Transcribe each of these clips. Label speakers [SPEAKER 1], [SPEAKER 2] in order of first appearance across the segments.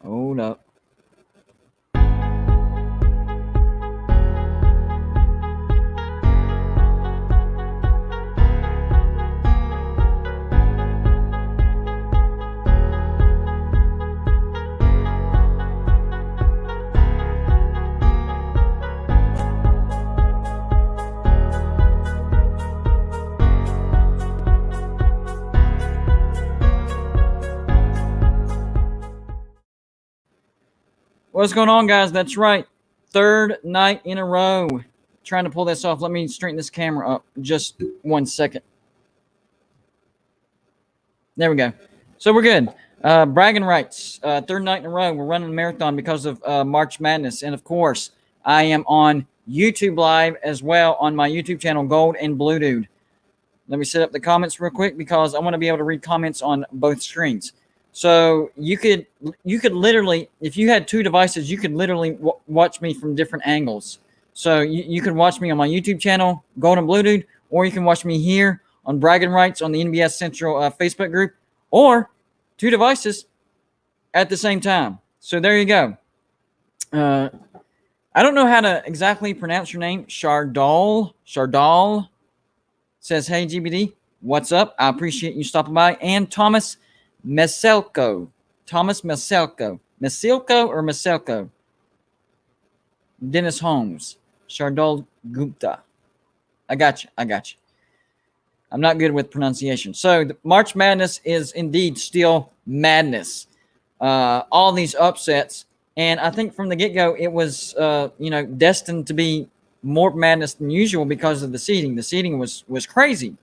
[SPEAKER 1] Hold up. What's going on, guys? That's right. Third night in a row. Trying to pull this off. Let me straighten this camera up just 1 second. There we go. So we're good. Braggin Rights. Third night in a row. We're running a marathon because of March Madness. And, of course, I am on YouTube Live as well on my YouTube channel, Gold and Blue Dude. Let me set up the comments real quick because I want to be able to read comments on both screens. So you could literally, if you had two devices, you could literally watch me from different angles. So you can watch me on my YouTube channel, Golden Blue Dude, or you can watch me here on Braggin Rights on the NBS Central Facebook group, or two devices at the same time. So there you go. I don't know how to exactly pronounce your name. Shardal says, hey, GBD, what's up? I appreciate you stopping by. And Thomas Meselko. Mesilko or Meselko? Dennis Holmes. Shardal Gupta. I got you. I'm not good with pronunciation. So the March Madness is indeed still madness. All these upsets. And I think from the get-go, it was, destined to be more madness than usual because of the seeding. The seeding was crazy.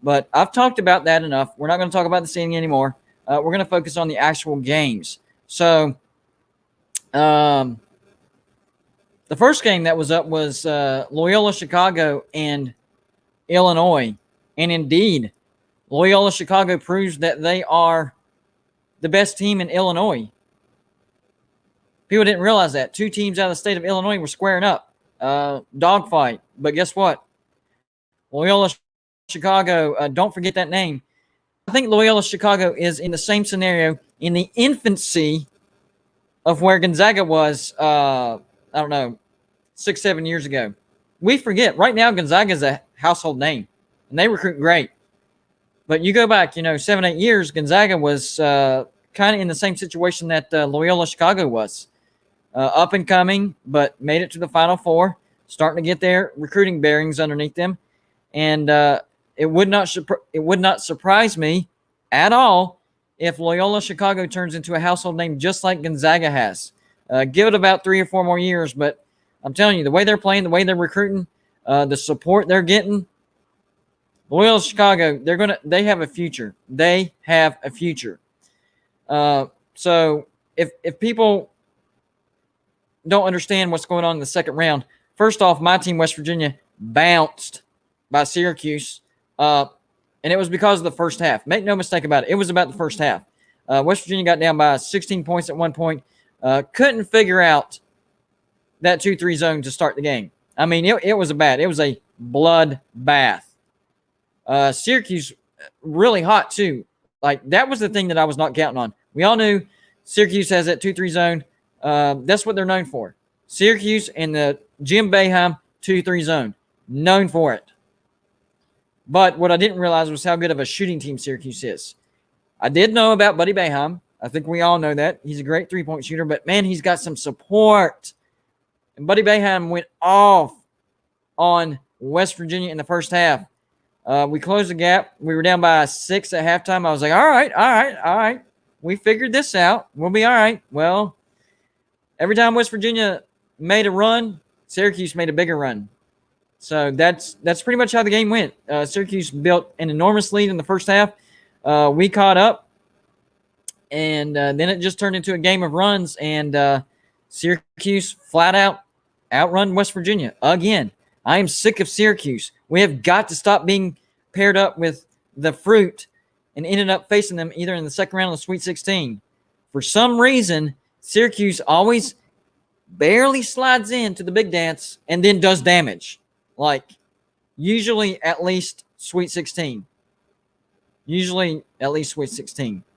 [SPEAKER 1] But I've talked about that enough. We're not going to talk about the seeding anymore. We're going to focus on the actual games. So the first game that was up was Loyola Chicago and Illinois. And indeed, Loyola Chicago proves that they are the best team in Illinois. People didn't realize that. Two teams out of the state of Illinois were squaring up. Dogfight. But guess what? Loyola Chicago, don't forget that name. I think Loyola Chicago is in the same scenario in the infancy of where Gonzaga was, 6-7 years ago. We forget. Right now, Gonzaga is a household name, and they recruit great. But you go back, 7-8 years, Gonzaga was kind of in the same situation that Loyola Chicago was. Up and coming, but made it to the Final Four, starting to get their recruiting bearings underneath them. And it would not surprise me at all if Loyola Chicago turns into a household name just like Gonzaga has. Give it about 3 or 4 more years, but I'm telling you, the way they're playing, the way they're recruiting, the support they're getting, Loyola Chicago, they have a future. They have a future. So if people don't understand what's going on in the second round, first off, my team, West Virginia, bounced by Syracuse, and it was because of the first half. Make no mistake about it. It was about the first half. West Virginia got down by 16 points at one point. Couldn't figure out that 2-3 zone to start the game. I mean, it was a blood bath. Syracuse, really hot, too. Like, that was the thing that I was not counting on. We all knew Syracuse has that 2-3 zone. That's what they're known for. Syracuse and the Jim Boeheim 2-3 zone. Known for it. But what I didn't realize was how good of a shooting team Syracuse is. I did know about Buddy Boeheim. I think we all know that. He's a great three-point shooter, but, man, he's got some support. And Buddy Boeheim went off on West Virginia in the first half. We closed the gap. We were down by 6 at halftime. I was like, all right. We figured this out. We'll be all right. Well, every time West Virginia made a run, Syracuse made a bigger run. So that's pretty much how the game went. Syracuse built an enormous lead in the first half. We caught up, and then it just turned into a game of runs, and Syracuse flat out outrun West Virginia again. I am sick of Syracuse. We have got to stop being paired up with the fruit and ended up facing them either in the second round of the Sweet 16. For some reason, Syracuse always barely slides into the big dance and then does damage. Like, usually at least Sweet 16.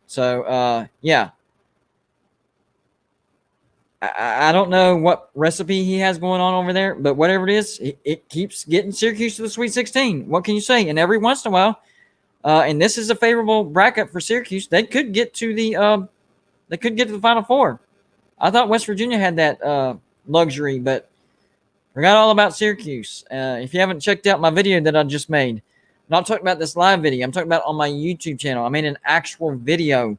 [SPEAKER 1] So, yeah. I don't know what recipe he has going on over there, but whatever it is, it keeps getting Syracuse to the Sweet 16. What can you say? And every once in a while, and this is a favorable bracket for Syracuse, they could get to the Final Four. I thought West Virginia had that luxury, but forgot all about Syracuse. If you haven't checked out my video that I just made, I'm not talking about this live video. I'm talking about on my YouTube channel. I made an actual video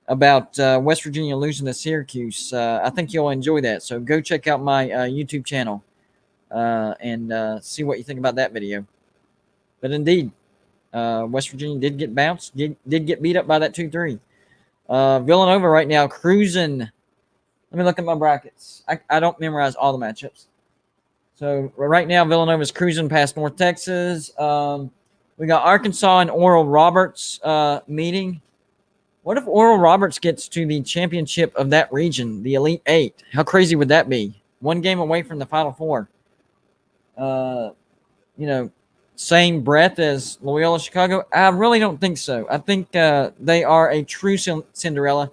[SPEAKER 1] about West Virginia losing to Syracuse. I think you'll enjoy that. So go check out my YouTube channel and see what you think about that video. But indeed, West Virginia did get bounced, did get beat up by that 2-3. Villanova right now cruising. Let me look at my brackets. I don't memorize all the matchups. So right now, Villanova's cruising past North Texas. We got Arkansas and Oral Roberts meeting. What if Oral Roberts gets to the championship of that region, the Elite Eight? How crazy would that be? One game away from the Final Four. Same breath as Loyola Chicago? I really don't think so. I think they are a true Cinderella.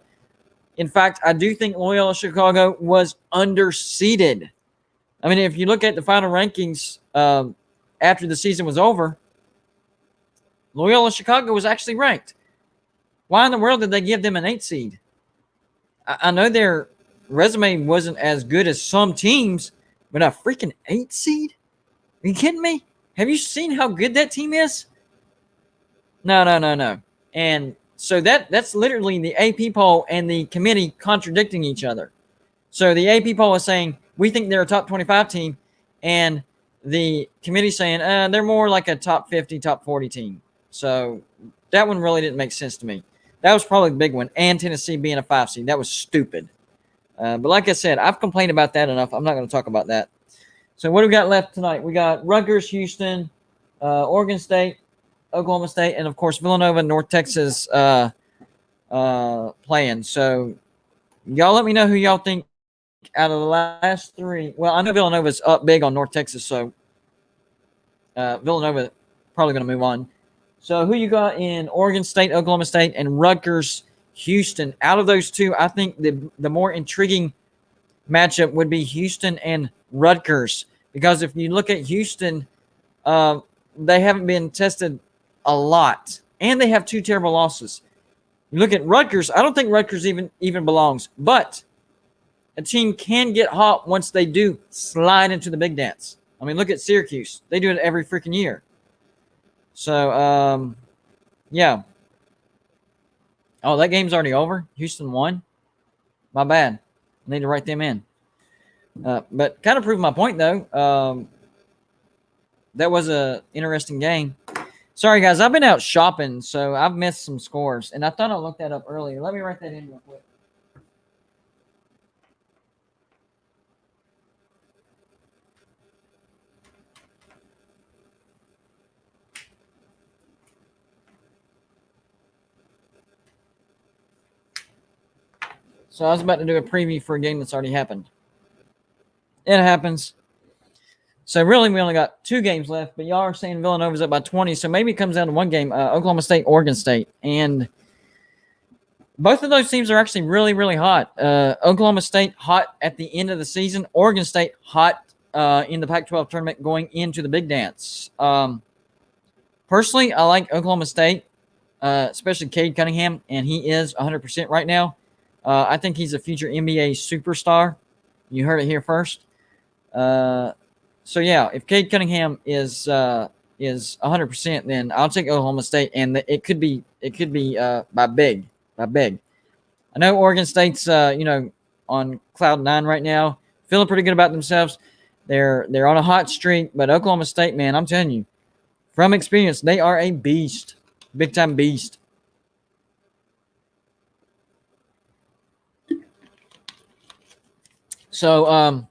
[SPEAKER 1] In fact, I do think Loyola Chicago was underseeded. I mean, if you look at the final rankings after the season was over, Loyola Chicago was actually ranked. Why in the world did they give them an 8 seed? I know their resume wasn't as good as some teams, but a freaking 8 seed? Are you kidding me? Have you seen how good that team is? No. And so that's literally the AP poll and the committee contradicting each other. So the AP poll is saying, we think they're a top 25 team, and the committee saying, they're more like a top 50, top 40 team. So that one really didn't make sense to me. That was probably the big one, and Tennessee being a 5 seed. That was stupid. But like I said, I've complained about that enough. I'm not going to talk about that. So what do we got left tonight? We got Rutgers, Houston, Oregon State, Oklahoma State, and, of course, Villanova, North Texas playing. So y'all let me know who y'all think out of the last 3. Well, I know Villanova's up big on North Texas, so Villanova probably going to move on. So who you got in Oregon State, Oklahoma State, and Rutgers, Houston? Out of those two, I think the more intriguing matchup would be Houston and Rutgers, because if you look at Houston, they haven't been tested a lot, and they have 2 terrible losses. You look at Rutgers, I don't think Rutgers even belongs, but a team can get hot once they do slide into the big dance. I mean, look at Syracuse. They do it every freaking year. So, yeah. Oh, that game's already over? Houston won? My bad. I need to write them in. But kind of proved my point, though. That was an interesting game. Sorry, guys. I've been out shopping, so I've missed some scores. And I thought I looked that up earlier. Let me write that in real quick. So I was about to do a preview for a game that's already happened. It happens. So really, we only got 2 games left, but y'all are saying Villanova's up by 20, so maybe it comes down to one game, Oklahoma State, Oregon State. And both of those teams are actually really, really hot. Oklahoma State hot at the end of the season. Oregon State hot in the Pac-12 tournament going into the big dance. Personally, I like Oklahoma State, especially Cade Cunningham, and he is 100% right now. I think he's a future NBA superstar. You heard it here first. So yeah, if Cade Cunningham is 100%, then I'll take Oklahoma State, and it could be by big. I know Oregon State's on cloud 9 right now, feeling pretty good about themselves. They're on a hot streak, but Oklahoma State, man, I'm telling you, from experience, they are a beast, big time beast. So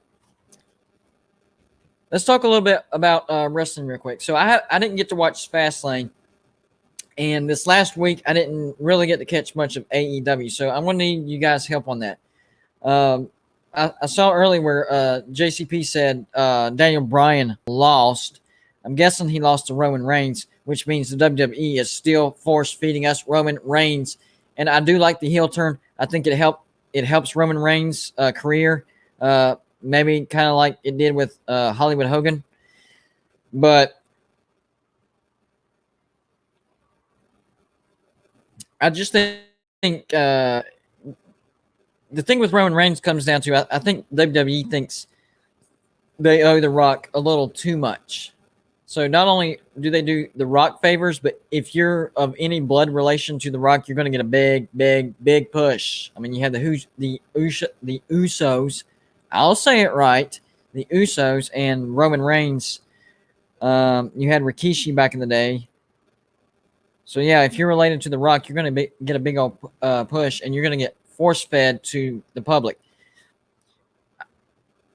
[SPEAKER 1] let's talk a little bit about wrestling real quick. So I didn't get to watch Fastlane, and this last week I didn't really get to catch much of AEW. So I'm going to need you guys' help on that. I saw earlier where JCP said Daniel Bryan lost. I'm guessing he lost to Roman Reigns, which means the WWE is still force feeding us Roman Reigns. And I do like the heel turn. I think it it helps Roman Reigns' career, maybe kind of like it did with Hollywood Hogan. But I just think the thing with Roman Reigns comes down to I think WWE thinks they owe The Rock a little too much. So not only do they do The Rock favors, but if you're of any blood relation to The Rock, you're going to get a big, big, big push. I mean, you have the Usos. I'll say it right. The Usos and Roman Reigns. You had Rikishi back in the day. So yeah, if you're related to The Rock, you're going to get a big old push, and you're going to get force fed to the public.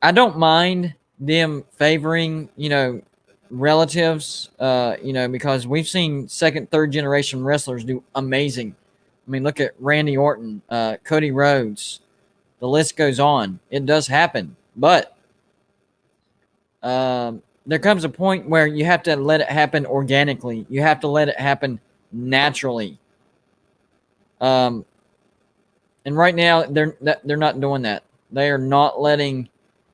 [SPEAKER 1] I don't mind them favoring, relatives, because we've seen second, third generation wrestlers do amazing. I mean, look at Randy Orton, Cody Rhodes. The list goes on. It does happen, but there comes a point where you have to let it happen organically. You have to let it happen naturally. And right now, they're not doing that. They are not letting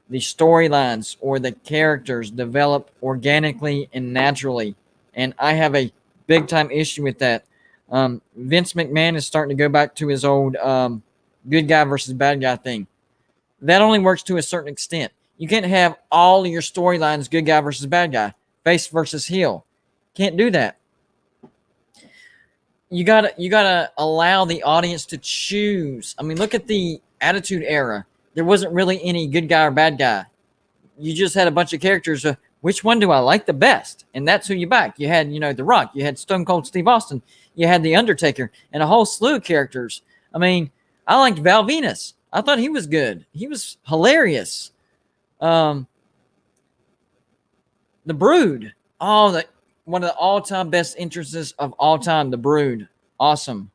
[SPEAKER 1] the storylines or the characters develop organically and naturally. And I have a big time issue with that. Vince McMahon is starting to go back to his old good guy versus bad guy thing. That only works to a certain extent. You can't have all of your storylines good guy versus bad guy, face versus heel. Can't do that. You gotta allow the audience to choose. I mean, look at the Attitude Era. There wasn't really any good guy or bad guy. You just had a bunch of characters. Which one do I like the best? And that's who you back. You had, The Rock. You had Stone Cold Steve Austin. You had The Undertaker. And a whole slew of characters. I mean, I liked Val Venus. I thought he was good. He was hilarious. The Brood. One of the all-time best entrances of all time. The Brood. Awesome.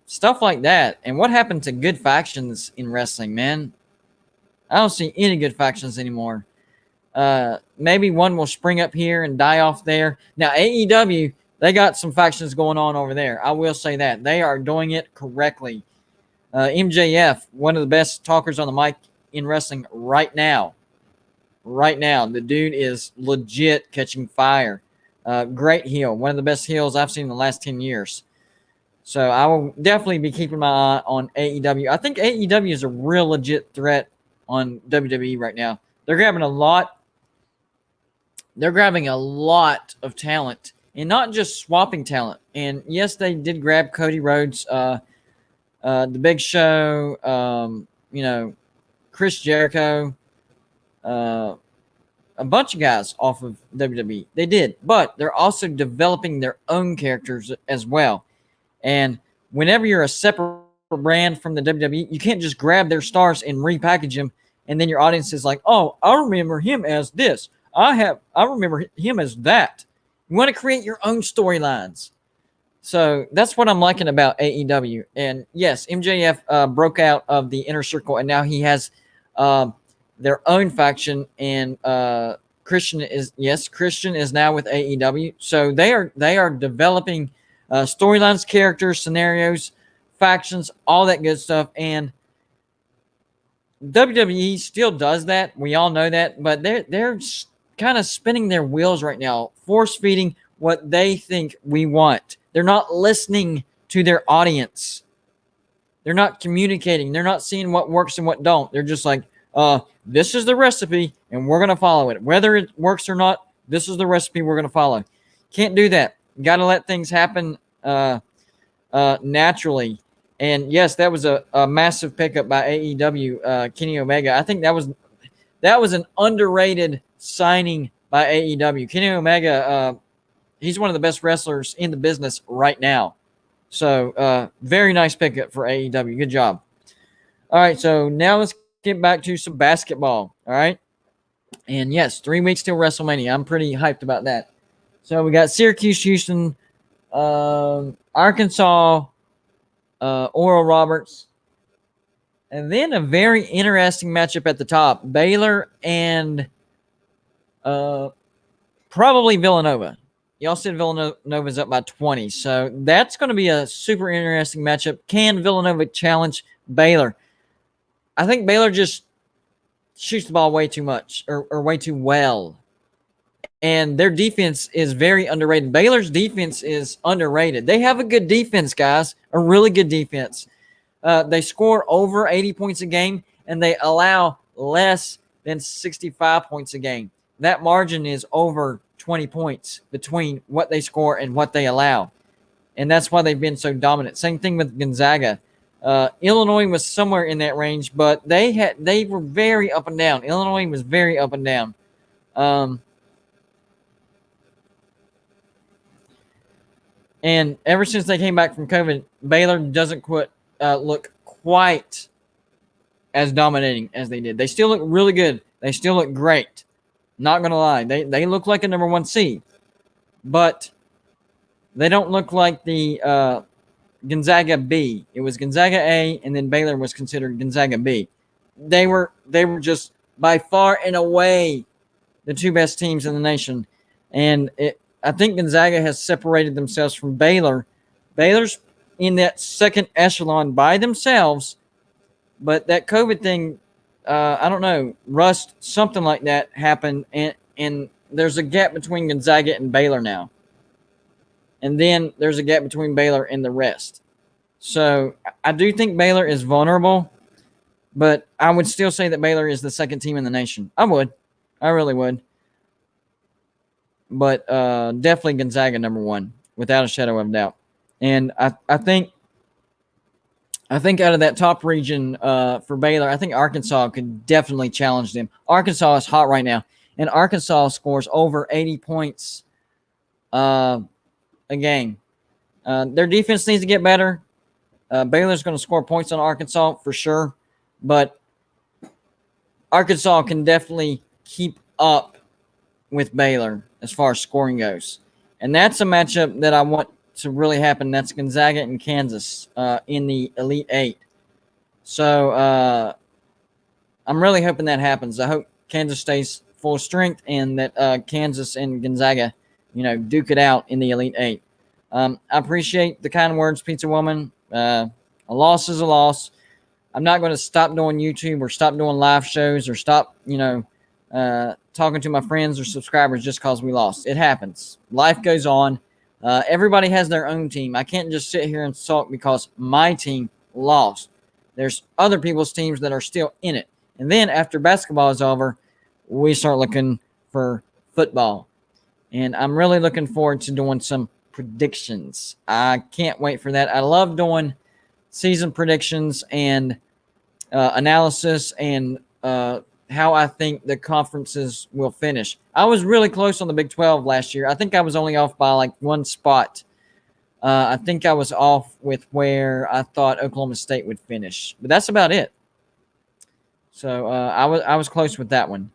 [SPEAKER 1] Stuff like that. And what happened to good factions in wrestling, man? I don't see any good factions anymore. Maybe one will spring up here and die off there. Now, AEW, they got some factions going on over there. I will say that. They are doing it correctly. MJF, one of the best talkers on the mic in wrestling right now. Right now. The dude is legit catching fire. Great heel. One of the best heels I've seen in the last 10 years. So I will definitely be keeping my eye on AEW. I think AEW is a real legit threat on WWE right now. They're grabbing a lot. They're grabbing a lot of talent, and not just swapping talent. And yes, they did grab Cody Rhodes, The Big Show, Chris Jericho, a bunch of guys off of WWE. They did, but they're also developing their own characters as well. And whenever you're a separate brand from the WWE, you can't just grab their stars and repackage them, and then your audience is like, "Oh, I remember him as this. I remember him as that." You want to create your own storylines. So that's what I'm liking about AEW. And yes, MJF broke out of the Inner Circle, and now he has their own faction. And Christian is now with AEW. So they are developing storylines, characters, scenarios, factions, all that good stuff. And WWE still does that. We all know that, but they're kind of spinning their wheels right now, force feeding what they think we want. They're not listening to their audience. They're not communicating. They're not seeing what works and what don't. They're just like, this is the recipe, and we're going to follow it. Whether it works or not, this is the recipe we're going to follow. Can't do that. You got to let things happen naturally. And yes, that was a massive pickup by AEW, Kenny Omega. I think that was an underrated signing by AEW. Kenny Omega, he's one of the best wrestlers in the business right now. So very nice pickup for AEW. Good job. All right, so now let's get back to some basketball. All right. And yes, 3 weeks till WrestleMania. I'm pretty hyped about that. So we got Syracuse, Houston, Arkansas, Oral Roberts, and then a very interesting matchup at the top: Baylor and probably Villanova. y'all said Villanova's up by 20. So that's going to be a super interesting matchup. Can Villanova challenge Baylor? I think Baylor just shoots the ball way too much or way too well. And their defense is very underrated. Baylor's defense is underrated. They have a good defense, guys, a really good defense. They score over 80 points a game, and they allow less than 65 points a game. That margin is over 20 points between what they score and what they allow. And that's why they've been so dominant. Same thing with Gonzaga. Illinois was somewhere in that range, but they were very up and down. Illinois was very up and down. And ever since they came back from COVID, Baylor doesn't look quite as dominating as they did. They still look really good. They still look great. Not going to lie. They look like a number one seed. But they don't look like the Gonzaga B. It was Gonzaga A, and then Baylor was considered Gonzaga B. They were just by far and away the two best teams in the nation. And I think Gonzaga has separated themselves from Baylor. Baylor's in that second echelon by themselves, but that COVID thing, I don't know, rust, something like that happened, and there's a gap between Gonzaga and Baylor now. And then there's a gap between Baylor and the rest. So I do think Baylor is vulnerable, but I would still say that Baylor is the second team in the nation. I would. I really would. But definitely Gonzaga number one, without a shadow of a doubt. And I think out of that top region for Baylor, I think Arkansas could definitely challenge them. Arkansas is hot right now, and Arkansas scores over 80 points a game. Their defense needs to get better. Baylor's going to score points on Arkansas for sure, but Arkansas can definitely keep up with Baylor as far as scoring goes. And that's a matchup that I want to really happen. That's Gonzaga and Kansas in the Elite Eight. So I'm really hoping that happens. I hope Kansas stays full strength and that Kansas and Gonzaga, duke it out in the Elite Eight. I appreciate the kind words, Pizza Woman. A loss is a loss. I'm not going to stop doing YouTube or stop doing live shows or stop, talking to my friends or subscribers just because we lost. It happens. Life goes on. Everybody has their own team. I can't just sit here and sulk because my team lost. There's other people's teams that are still in it. And then after basketball is over, we start looking for football. And I'm really looking forward to doing some predictions. I can't wait for that. I love doing season predictions and analysis and how I think the conferences will finish. I was really close on the Big 12 last year. I think I was only off by like one spot. I think I was off with where I thought Oklahoma State would finish, but that's about it. So I was close with that one.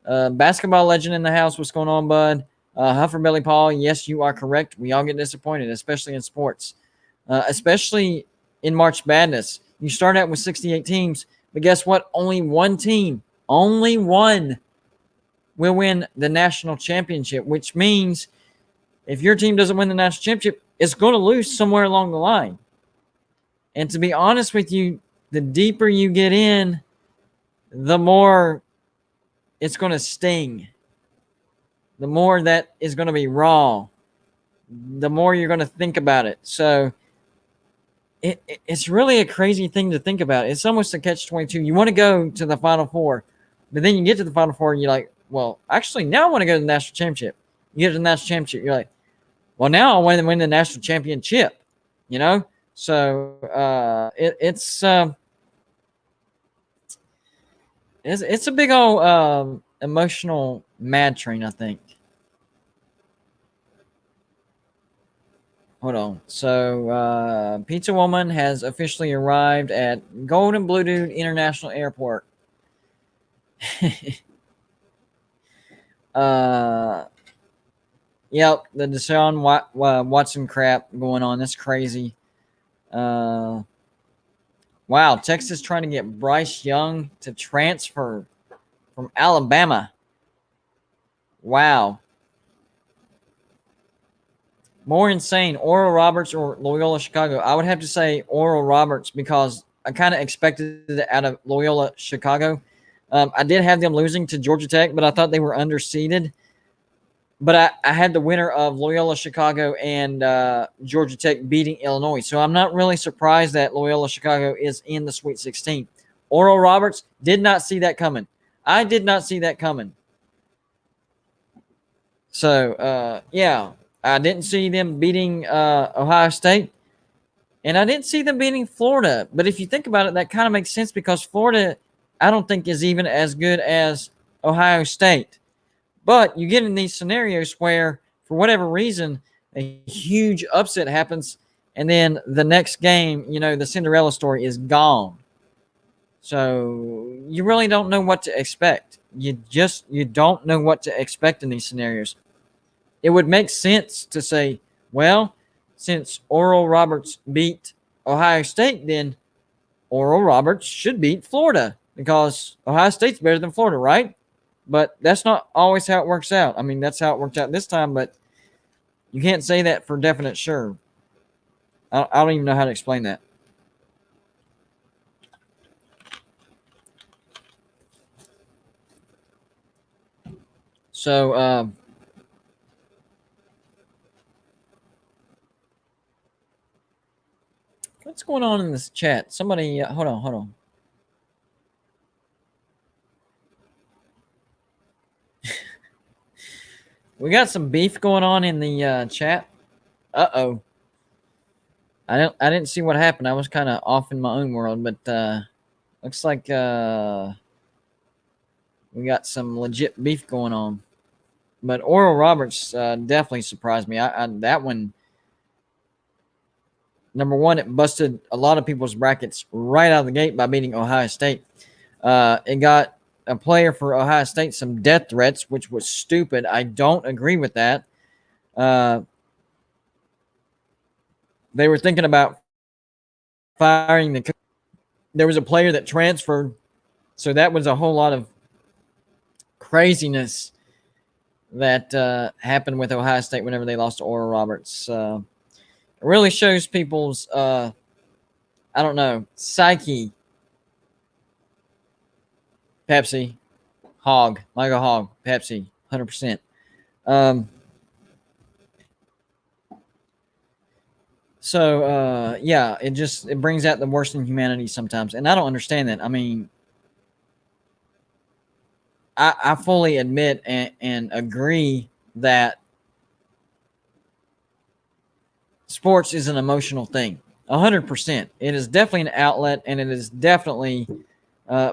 [SPEAKER 1] Basketball legend in the house. What's going on, bud? Huffer Belly Paul. Yes, you are correct. We all get disappointed, especially in sports, especially in March Madness. You start out with 68 teams, but guess what? Only one team. Only one will win the national championship, which means if your team doesn't win the national championship, it's going to lose somewhere along the line. And to be honest with you, the deeper you get in, the more it's going to sting. The more that is going to be raw. The more you're going to think about it. So it's really a crazy thing to think about. It's almost a catch-22. You want to go to the Final Four, but then you get to the Final Four and you're like, well, actually, now I want to go to the national championship. You get to the national championship, you're like, well, now I want to win the national championship, So it's a big old emotional mad train, I think. Hold on. So Pizza Woman has officially arrived at Golden Blue Dude International Airport. Yep, the Deshaun Watson crap going on. That's crazy. Wow, Texas trying to get Bryce Young to transfer from Alabama. Wow. More insane, Oral Roberts or Loyola Chicago? I would have to say Oral Roberts because I kind of expected it out of Loyola Chicago. I did have them losing to Georgia Tech, but I thought they were underseeded. But I had the winner of Loyola Chicago and Georgia Tech beating Illinois. So I'm not really surprised that Loyola Chicago is in the Sweet 16. Oral Roberts, did not see that coming. I did not see that coming. So, yeah, I didn't see them beating Ohio State. And I didn't see them beating Florida. But if you think about it, that kind of makes sense because Florida, I don't think, is even as good as Ohio State. But you get in these scenarios where, for whatever reason, a huge upset happens, and then the next game, the Cinderella story is gone. So you really don't know what to expect. You don't know what to expect in these scenarios. It would make sense to say, well, since Oral Roberts beat Ohio State, then Oral Roberts should beat Florida because Ohio State's better than Florida, right? But that's not always how it works out. I mean, that's how it worked out this time, but you can't say that for definite sure. I don't even know how to explain that. So, what's going on in this chat? Somebody, hold on. We got some beef going on in the chat. Uh-oh. I didn't see what happened. I was kind of off in my own world, but looks like we got some legit beef going on. But Oral Roberts definitely surprised me. That one, number one, it busted a lot of people's brackets right out of the gate by beating Ohio State. It got a player for Ohio State some death threats, which was stupid. I don't agree with that. They were thinking about firing the coach. There was a player that transferred, so that was a whole lot of craziness that happened with Ohio State whenever they lost to Oral Roberts. It really shows people's, I don't know, psyche. Pepsi, Hog, Michael Hog, Pepsi, 100%. So, yeah, it brings out the worst in humanity sometimes, and I don't understand that. I mean, I fully admit and agree that sports is an emotional thing. 100%. It is definitely an outlet, and it is definitely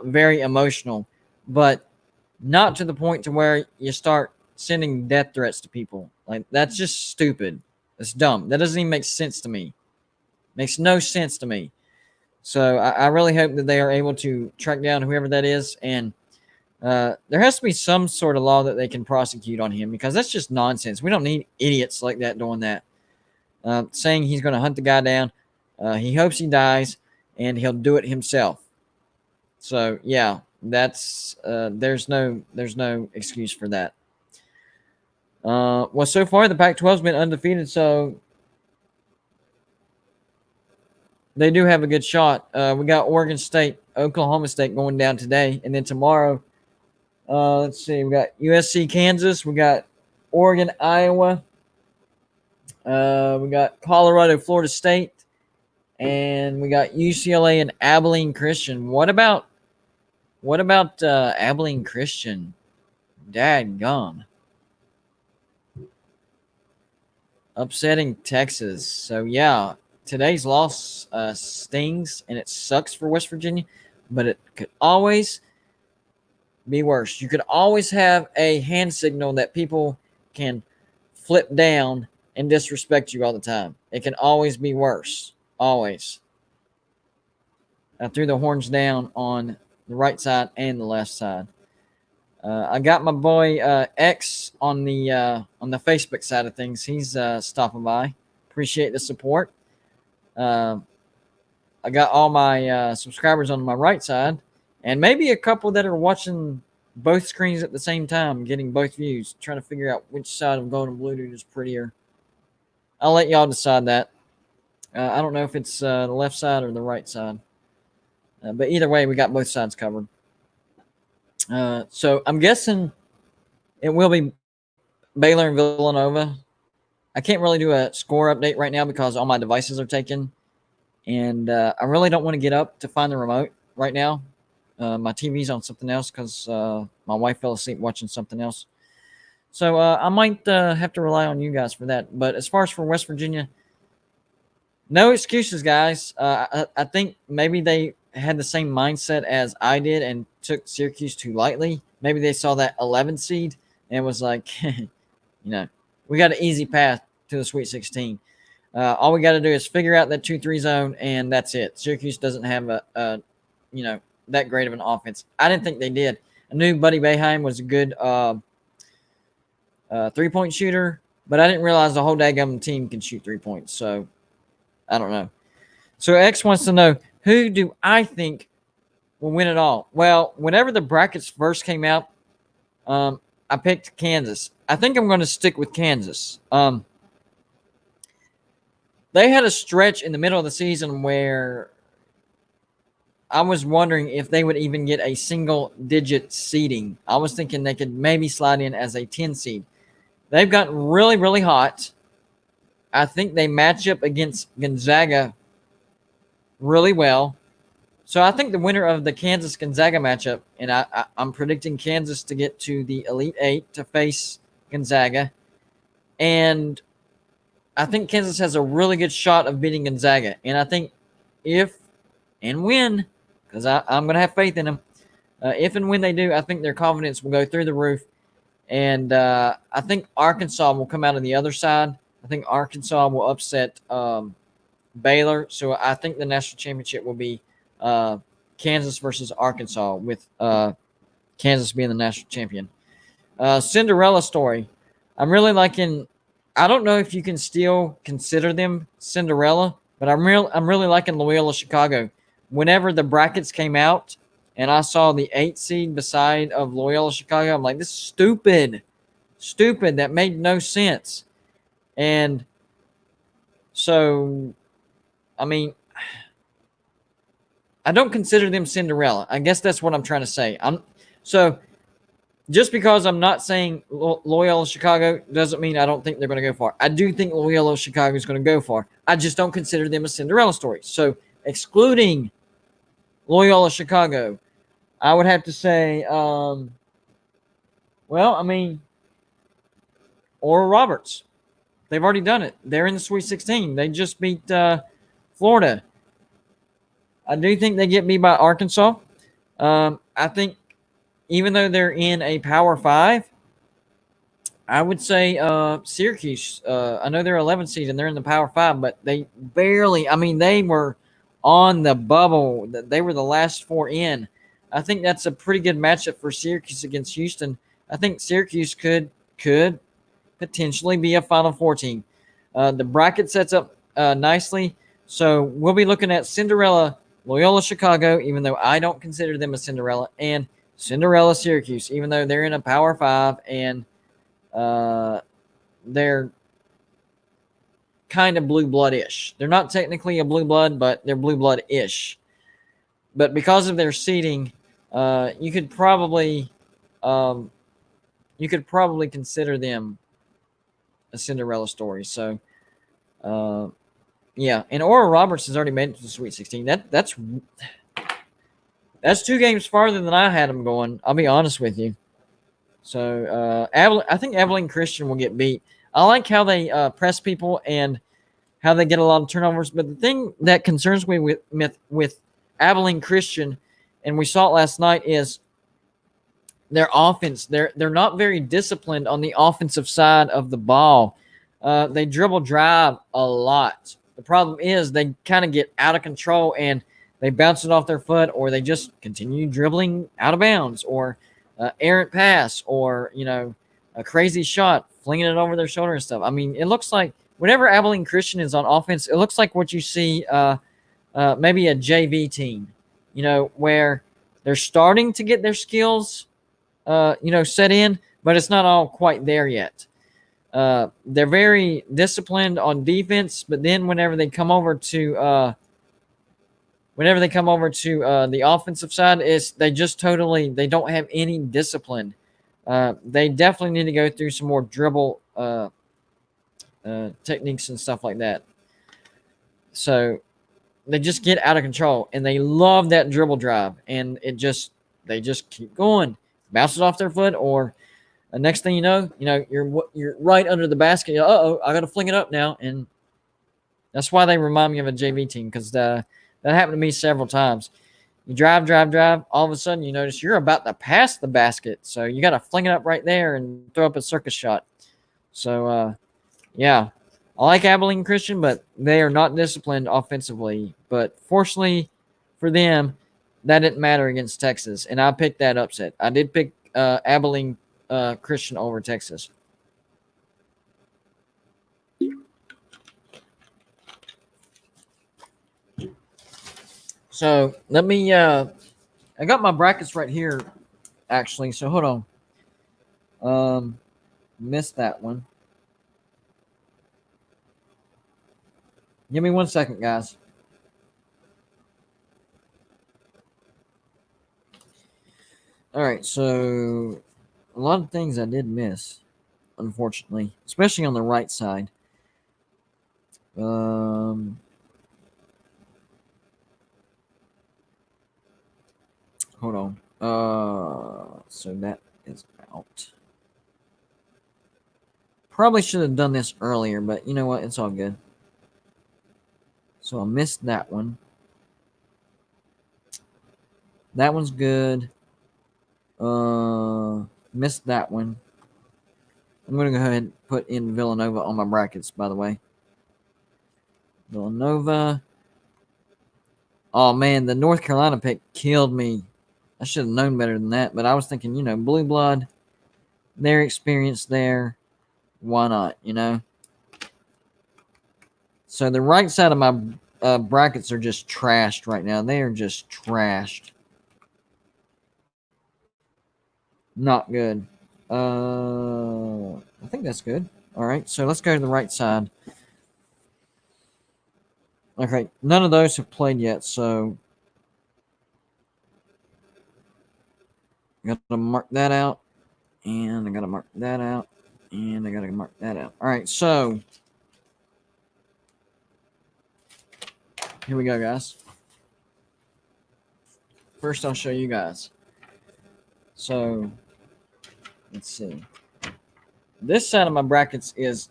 [SPEAKER 1] very emotional, but not to the point to where you start sending death threats to people. Like, that's just stupid. It's dumb. That doesn't even make sense to me. Makes no sense to me. So I really hope that they are able to track down whoever that is, and there has to be some sort of law that they can prosecute on him because that's just nonsense. We don't need idiots like that doing that. Saying he's going to hunt the guy down. He hopes he dies, and he'll do it himself. So yeah, that's there's no excuse for that. Well, so far the Pac-12's been undefeated, so they do have a good shot. We got Oregon State, Oklahoma State going down today, and then tomorrow, let's see, we got USC, Kansas, we got Oregon, Iowa, we got Colorado, Florida State, and we got UCLA and Abilene Christian. What about Abilene Christian? Dadgum. Upsetting Texas. So yeah, today's loss stings and it sucks for West Virginia, but it could always be worse. You could always have a hand signal that people can flip down and disrespect you all the time. It can always be worse. Always. I threw the horns down on the right side and the left side. I got my boy X on the Facebook side of things. He's stopping by. Appreciate the support. I got all my subscribers on my right side, and maybe a couple that are watching both screens at the same time, getting both views, trying to figure out which side of gold and blue dude is prettier. I'll let y'all decide that. I don't know if it's the left side or the right side. But either way, we got both sides covered. So I'm guessing it will be Baylor and Villanova. I can't really do a score update right now because all my devices are taken. And I really don't want to get up to find the remote right now. My TV's on something else because my wife fell asleep watching something else. So I might have to rely on you guys for that. But as far as for West Virginia, no excuses, guys. I think maybe they had the same mindset as I did and took Syracuse too lightly. Maybe they saw that 11 seed and was like, we got an easy path to the Sweet 16. All we got to do is figure out that 2-3 zone, and that's it. Syracuse doesn't have that great of an offense. I didn't think they did. I knew Buddy Boeheim was a good three-point shooter, but I didn't realize the whole daggum team can shoot 3 points. So I don't know. So X wants to know, who do I think will win it all? Well, whenever the brackets first came out, I picked Kansas. I think I'm going to stick with Kansas. They had a stretch in the middle of the season where I was wondering if they would even get a single-digit seeding. I was thinking they could maybe slide in as a 10 seed. They've gotten really, really hot. I think they match up against Gonzaga really well. So I think the winner of the Kansas-Gonzaga matchup, and I'm predicting Kansas to get to the Elite Eight to face Gonzaga. And I think Kansas has a really good shot of beating Gonzaga. And I think if and when, because I'm going to have faith in them, if and when they do, I think their confidence will go through the roof. And I think Arkansas will come out on the other side. I think Arkansas will upset Baylor. So I think the national championship will be Kansas versus Arkansas, with Kansas being the national champion. Cinderella story. I'm really liking. I don't know if you can still consider them Cinderella, but I'm really liking Loyola Chicago. Whenever the brackets came out and I saw the 8 seed beside of Loyola Chicago, I'm like, this is stupid. Stupid. That made no sense. And so, I mean, I don't consider them Cinderella. I guess that's what I'm trying to say. Just because I'm not saying Loyola Chicago doesn't mean I don't think they're going to go far. I do think Loyola Chicago is going to go far. I just don't consider them a Cinderella story. So excluding Loyola Chicago, I would have to say, Oral Roberts. They've already done it. They're in the Sweet 16. They just beat Florida. I do think they get beat by Arkansas. I think even though they're in a Power 5, I would say Syracuse. I know they're 11 seed and they're in the Power 5, but they barely. They were on the bubble. They were the last 4 in. I think that's a pretty good matchup for Syracuse against Houston. I think Syracuse could potentially be a Final Four team. The bracket sets up nicely, so we'll be looking at Cinderella, Loyola Chicago, even though I don't consider them a Cinderella, and Cinderella Syracuse, even though they're in a Power 5 and they're kind of blue blood-ish. They're not technically a blue blood, but they're blue blood-ish. But because of their seeding, you could probably consider them a Cinderella story. So, yeah. And Oral Roberts has already made it to the Sweet 16. That's 2 games farther than I had them going. I'll be honest with you. So, I think Abilene Christian will get beat. I like how they press people and how they get a lot of turnovers. But the thing that concerns me with Abilene Christian, and we saw it last night, is their offense. They're not very disciplined on the offensive side of the ball. They dribble drive a lot. The problem is they kind of get out of control and they bounce it off their foot, or they just continue dribbling out of bounds, or errant pass, or a crazy shot, flinging it over their shoulder and stuff. It looks like whenever Abilene Christian is on offense, it looks like what you see maybe a JV team, where they're starting to get their skills, set in, but it's not all quite there yet. They're very disciplined on defense, but then whenever they come over to the offensive side, they don't have any discipline. They definitely need to go through some more dribble techniques and stuff like that. So they just get out of control, and they love that dribble drive, and they just keep going, bounce it off their foot, or the next thing you know, you're right under the basket. I got to fling it up now, and that's why they remind me of a JV team, because that happened to me several times. You drive. All of a sudden, you notice you're about to pass the basket, so you got to fling it up right there and throw up a circus shot. So, yeah, I like Abilene Christian, but they are not disciplined offensively. But fortunately for them, that didn't matter against Texas, and I picked that upset. I did pick Abilene Christian over Texas. So let me. I got my brackets right here, actually. So hold on. Missed that one. Give me 1 second, guys. All right, so a lot of things I did miss, unfortunately, especially on the right side. Hold on. So that is out. Probably should have done this earlier, but you know what? It's all good. So I missed that one. That one's good. Missed that one. I'm going to go ahead and put in Villanova on my brackets, by the way. Villanova. Oh, man, the North Carolina pick killed me. I should have known better than that, but I was thinking, blue blood, their experience there. Why not, So the right side of my brackets are just trashed right now. They are just trashed. Not good. I think that's good. All right, so let's go to the right side. Okay, none of those have played yet, so I got to mark that out, and I got to mark that out, and I got to mark that out. All right, so here we go, guys. First, I'll show you guys. So let's see. This side of my brackets is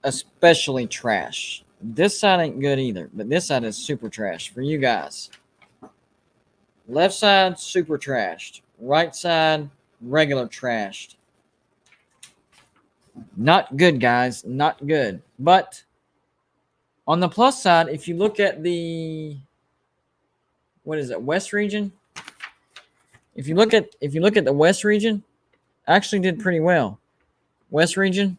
[SPEAKER 1] especially trash. This side ain't good either, but this side is super trash for you guys. Left side, super trashed. Right side, regular trashed. Not good, guys. Not good. But on the plus side, if you look at the West region? If you look at the West region, actually did pretty well. West region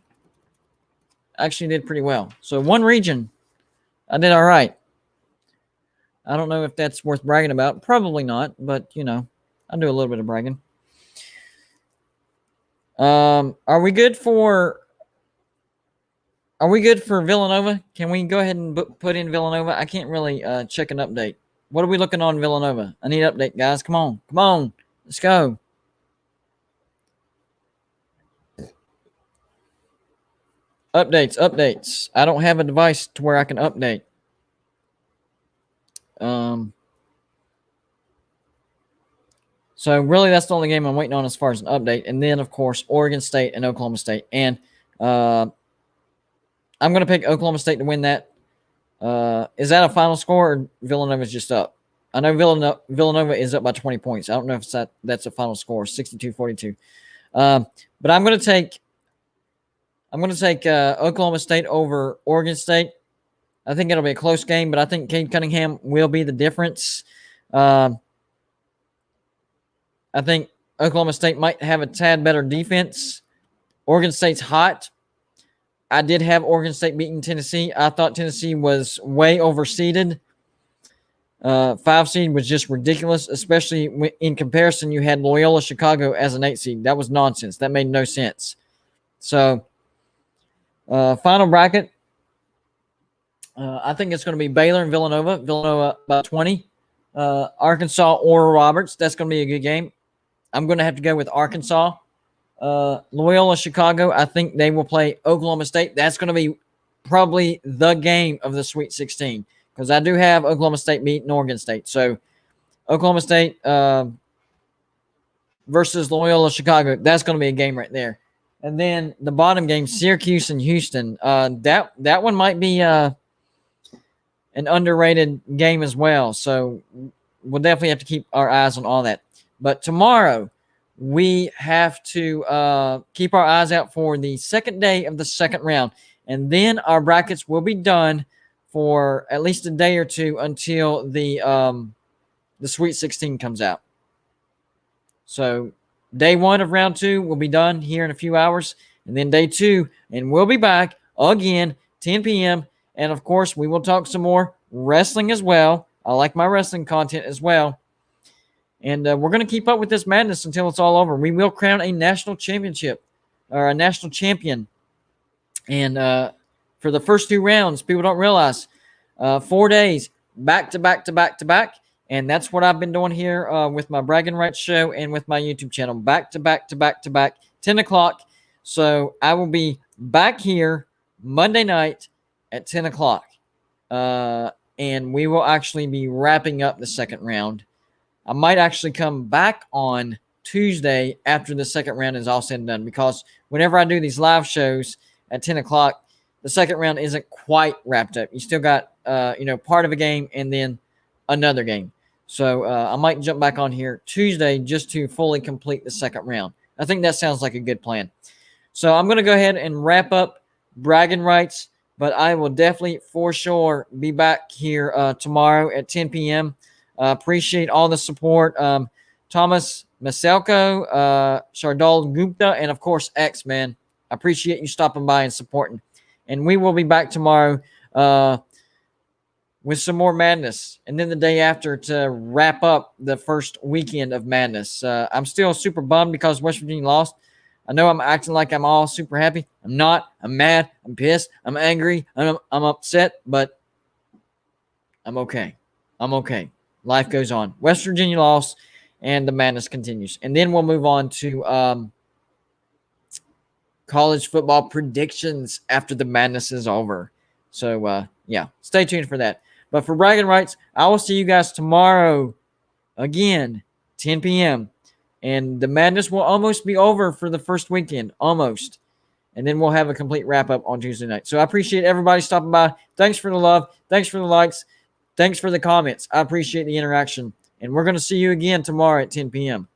[SPEAKER 1] actually did pretty well. So one region, I did all right. I don't know if that's worth bragging about. Probably not, but I do a little bit of bragging. Are we good for Villanova? Can we go ahead and put in Villanova? I can't really check an update. What are we looking on Villanova? I need an update, guys. Come on. Let's go. Updates. I don't have a device to where I can update. So really, that's the only game I'm waiting on as far as an update. And then, of course, Oregon State and Oklahoma State. And I'm going to pick Oklahoma State to win that. Is that a final score, or Villanova's just up? I know Villanova is up by 20 points. I don't know if that's a final score, 62-42. But I'm going to take Oklahoma State over Oregon State. I think it'll be a close game, but I think Cade Cunningham will be the difference. I think Oklahoma State might have a tad better defense. Oregon State's hot. I did have Oregon State beating Tennessee. I thought Tennessee was way overseeded. 5 seed was just ridiculous, especially in comparison. You had Loyola Chicago as an 8 seed. That was nonsense. That made no sense. So Final bracket. I think it's going to be Baylor and Villanova. Villanova by 20. Arkansas, Oral Roberts. That's going to be a good game. I'm going to have to go with Arkansas. Loyola Chicago, I think they will play Oklahoma State. That's going to be probably the game of the Sweet 16 because I do have Oklahoma State beating Oregon State. So Oklahoma State versus Loyola Chicago, that's going to be a game right there. And then the bottom game, Syracuse and Houston. That one might be an underrated game as well. So we'll definitely have to keep our eyes on all that. But tomorrow, we have to keep our eyes out for the second day of the second round. And then our brackets will be done for at least a day or two until the Sweet 16 comes out. So day one of round 2 will be done here in a few hours. And then day 2, and we'll be back again, 10 p.m. And, of course, we will talk some more wrestling as well. I like my wrestling content as well. And we're going to keep up with this madness until it's all over. We will crown a national championship or a national champion. And for the first 2 rounds, people don't realize 4 days back to back to back to back. And that's what I've been doing here with my Braggin Rights show and with my YouTube channel. Back to back to back to back, 10 o'clock. So I will be back here Monday night at 10 o'clock. And we will actually be wrapping up the second round. I might actually come back on Tuesday after the second round is all said and done because whenever I do these live shows at 10 o'clock, the second round isn't quite wrapped up. You still got, part of a game and then another game. So I might jump back on here Tuesday just to fully complete the second round. I think that sounds like a good plan. So I'm going to go ahead and wrap up Braggin Rights, but I will definitely for sure be back here tomorrow at 10 p.m. Appreciate all the support. Thomas Maselko, Shardul Gupta, and of course X, man. I appreciate you stopping by and supporting. And we will be back tomorrow with some more madness. And then the day after to wrap up the first weekend of madness. I'm still super bummed because West Virginia lost. I know I'm acting like I'm all super happy. I'm not. I'm mad. I'm pissed. I'm angry. I'm upset, but I'm okay. I'm okay. Life goes on. West Virginia lost, and the madness continues. And then we'll move on to college football predictions after the madness is over. So, stay tuned for that. But for Braggin Rights, I will see you guys tomorrow again, 10 p.m. And the madness will almost be over for the first weekend, almost. And then we'll have a complete wrap-up on Tuesday night. So I appreciate everybody stopping by. Thanks for the love. Thanks for the likes. Thanks for the comments. I appreciate the interaction. And we're going to see you again tomorrow at 10 p.m.